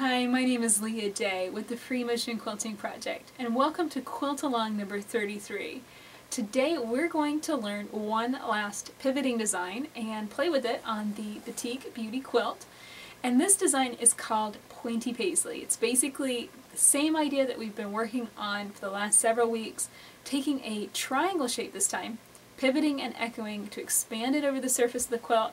Hi, my name is Leah Day with the Free Motion Quilting Project, and welcome to Quilt Along number 33. Today we're going to learn one last pivoting design and play with it on the Batik Beauty quilt. And this design is called Pointy Paisley. It's basically the same idea that we've been working on for the last several weeks, taking a triangle shape this time, pivoting and echoing to expand it over the surface of the quilt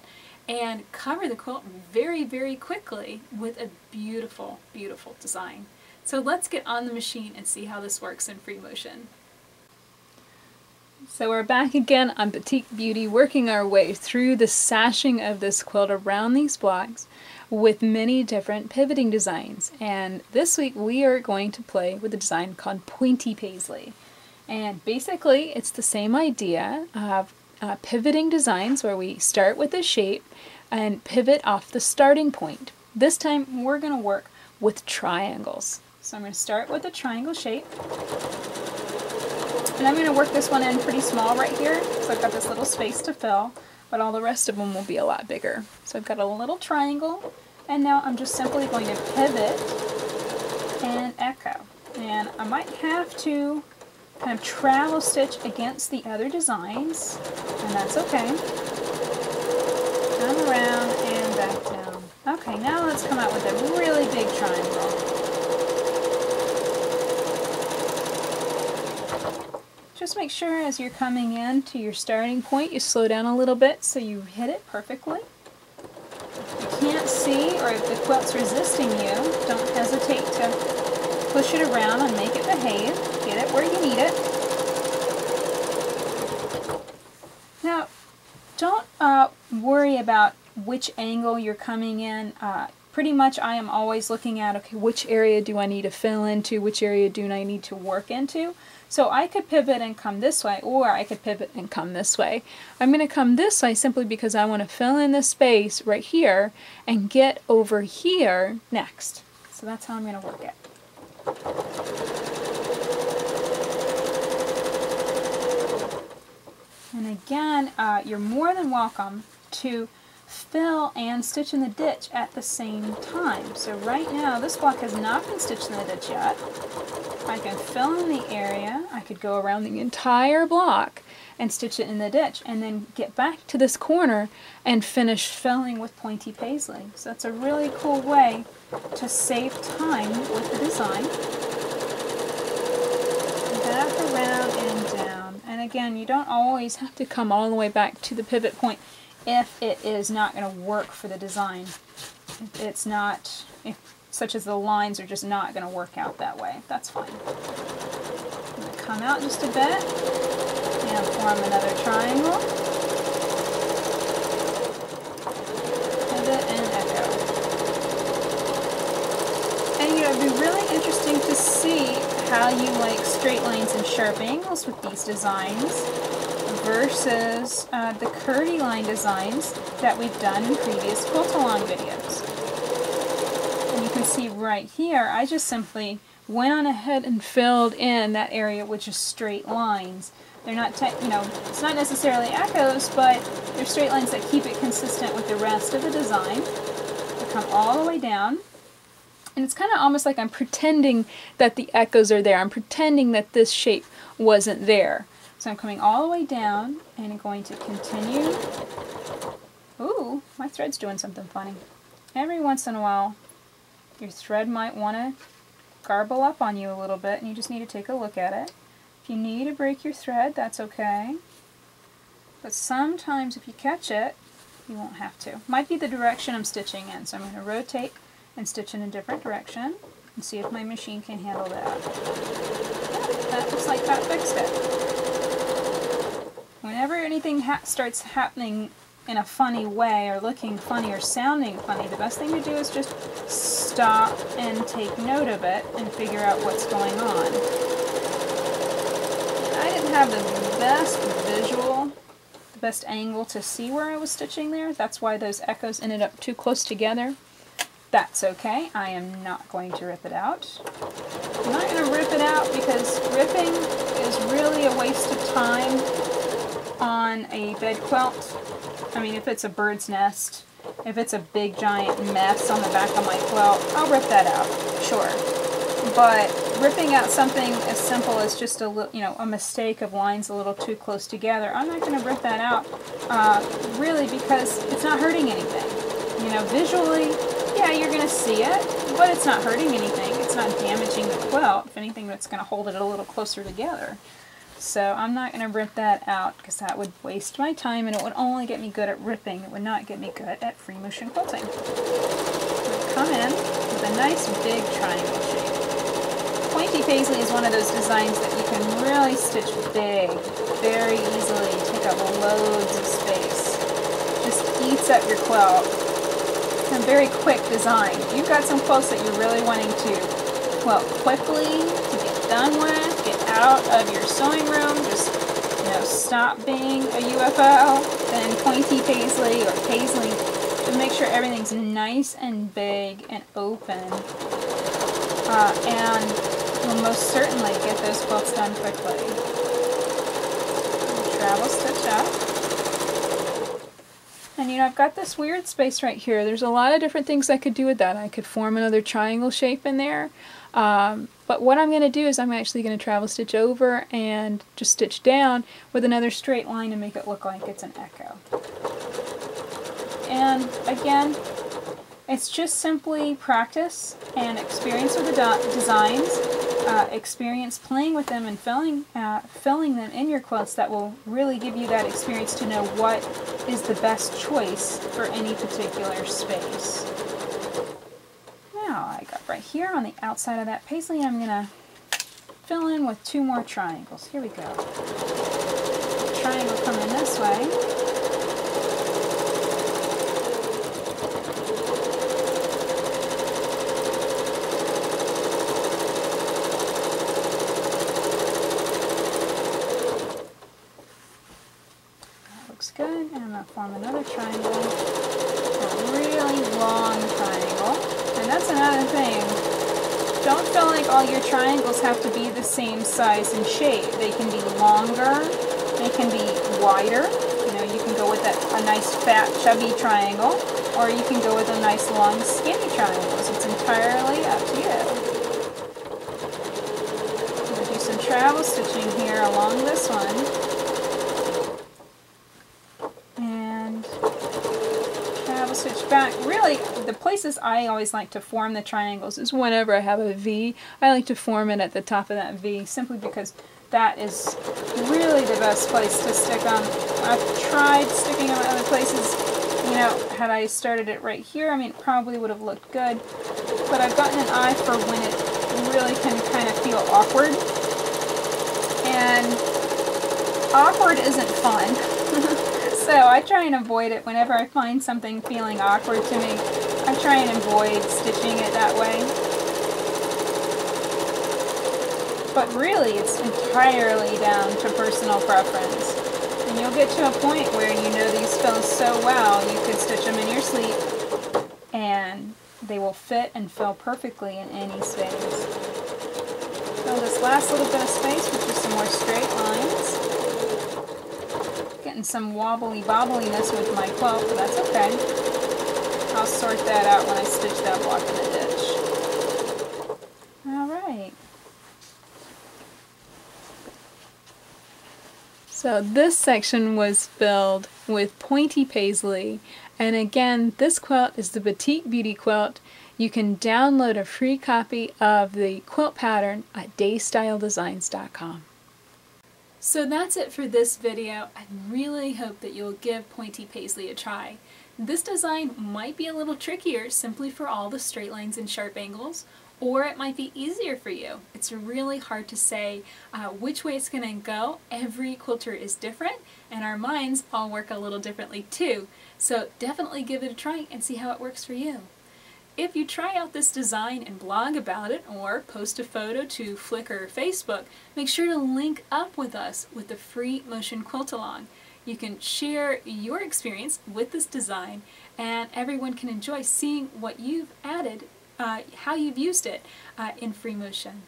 and cover the quilt very, very quickly with a beautiful, beautiful design. So let's get on the machine and see how this works in free motion. So we're back again on Batik Beauty, working our way through the sashing of this quilt around these blocks with many different pivoting designs. And this week we are going to play with a design called Pointy Paisley. And basically it's the same idea of pivoting designs where we start with a shape and pivot off the starting point. This time we're going to work with triangles. So I'm going to start with a triangle shape. And I'm going to work this one in pretty small right here, so I've got this little space to fill, but all the rest of them will be a lot bigger. So I've got a little triangle, and now I'm just simply going to pivot and echo. And I might have to kind of travel stitch against the other designs, and that's okay. Come around and back down. Okay, now let's come out with a really big triangle. Just make sure as you're coming in to your starting point, you slow down a little bit so you hit it perfectly. If you can't see, or if the quilt's resisting you, don't hesitate to push it around and make it behave. Get it where you need it. Now, don't worry about which angle you're coming in. Pretty much I am always looking at, okay, which area do I need to fill into, which area do I need to work into. So I could pivot and come this way, or I could pivot and come this way. I'm going to come this way simply because I want to fill in this space right here and get over here next. So that's how I'm going to work it. And again, you're more than welcome to fill and stitch in the ditch at the same time. So right now, this block has not been stitched in the ditch yet. I can fill in the area, I could go around the entire block and stitch it in the ditch, and then get back to this corner and finish filling with Pointy Paisley. So that's a really cool way to save time with the design. Back around and down. And again, you don't always have to come all the way back to the pivot point if it is not going to work for the design. Such as the lines are just not going to work out that way. That's fine. I'm going to come out just a bit and form another triangle. Pivot and echo. And it'd be really interesting to see how you like straight lines and sharp angles with these designs versus the curvy line designs that we've done in previous quilt along videos. And you can see right here, I just simply went on ahead and filled in that area with just straight lines. They're not, it's not necessarily echoes, but they're straight lines that keep it consistent with the rest of the design. They come all the way down. And it's kind of almost like I'm pretending that the echoes are there. I'm pretending that this shape wasn't there. So I'm coming all the way down and I'm going to continue. Ooh, my thread's doing something funny. Every once in a while, your thread might want to garble up on you a little bit and you just need to take a look at it. If you need to break your thread, that's okay. But sometimes if you catch it, you won't have to. Might be the direction I'm stitching in. So I'm going to rotate and stitch in a different direction and see if my machine can handle that. Yeah, that looks like that fixed it. Whenever anything starts happening in a funny way, or looking funny, or sounding funny, the best thing to do is just stop and take note of it and figure out what's going on. I didn't have the best visual, the best angle to see where I was stitching there. That's why those echoes ended up too close together. That's okay. I am not going to rip it out. I'm not going to rip it out because ripping is really a waste of time on a bed quilt. I mean, if it's a bird's nest, If it's a big giant mess on the back of my quilt, I'll rip that out, sure. But ripping out something as simple as just a mistake of lines a little too close together, I'm not going to rip that out, really, because it's not hurting anything. You know, visually, yeah, you're going to see it, but it's not hurting anything. It's not damaging the quilt. If anything, that's going to hold it a little closer together. So I'm not going to rip that out because that would waste my time and it would only get me good at ripping. It would not get me good at free motion quilting. I come in with a nice big triangle shape. Pointy Paisley is one of those designs that you can really stitch big, very easily, take up loads of space. Just eats up your quilt. It's a very quick design. You've got some quilts that you're really wanting to quilt quickly, to get done with, get out of your sewing room, just stop being a UFO, then Pointy Paisley or Paisley, to make sure everything's nice and big and open, and will most certainly get those quilts done quickly. Travel stitch up. And I've got this weird space right here. There's a lot of different things I could do with that. I could form another triangle shape in there. But what I'm going to do is I'm actually going to travel stitch over and just stitch down with another straight line and make it look like it's an echo. And again, it's just simply practice and experience with the designs, experience playing with them and filling them in your quilts that will really give you that experience to know what is the best choice for any particular space. Now I got right here on the outside of that paisley, I'm going to fill in with 2 more triangles. Here we go. Triangle coming this way. Good, and I'm going to form another triangle, a really long triangle, and that's another thing. Don't feel like all your triangles have to be the same size and shape. They can be longer, they can be wider, you can go with a nice fat chubby triangle, or you can go with a nice long skinny triangles. It's entirely up to you. I'm going to do some travel stitching here along this one. Stitch back. Really, the places I always like to form the triangles is whenever I have a V. I like to form it at the top of that V simply because that is really the best place to stick them. I've tried sticking them other places. Had I started it right here, it probably would have looked good. But I've gotten an eye for when it really can kind of feel awkward. And awkward isn't fun. So I try and avoid it whenever I find something feeling awkward to me. I try and avoid stitching it that way. But really, it's entirely down to personal preference. And you'll get to a point where these fill so well, you could stitch them in your sleeve, and they will fit and fill perfectly in any space. Fill this last little bit of space with just some more straight lines. Getting some wobbly bobbliness with my quilt, but that's okay. I'll sort that out when I stitch that block in the ditch. Alright. So this section was filled with Pointy Paisley, and again, this quilt is the Batik Beauty Quilt. You can download a free copy of the quilt pattern at daystyledesigns.com. So that's it for this video. I really hope that you'll give Pointy Paisley a try. This design might be a little trickier simply for all the straight lines and sharp angles, or it might be easier for you. It's really hard to say which way it's going to go. Every quilter is different, and our minds all work a little differently too. So definitely give it a try and see how it works for you. If you try out this design and blog about it, or post a photo to Flickr or Facebook, make sure to link up with us with the free Motion Quilt Along. You can share your experience with this design, and everyone can enjoy seeing what you've added, how you've used it in free motion.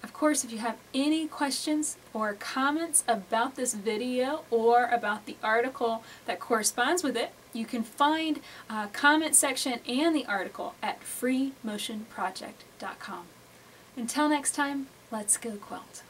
Of course, if you have any questions or comments about this video or about the article that corresponds with it, You can find a comment section and the article at freemotionproject.com. Until next time, let's go quilt.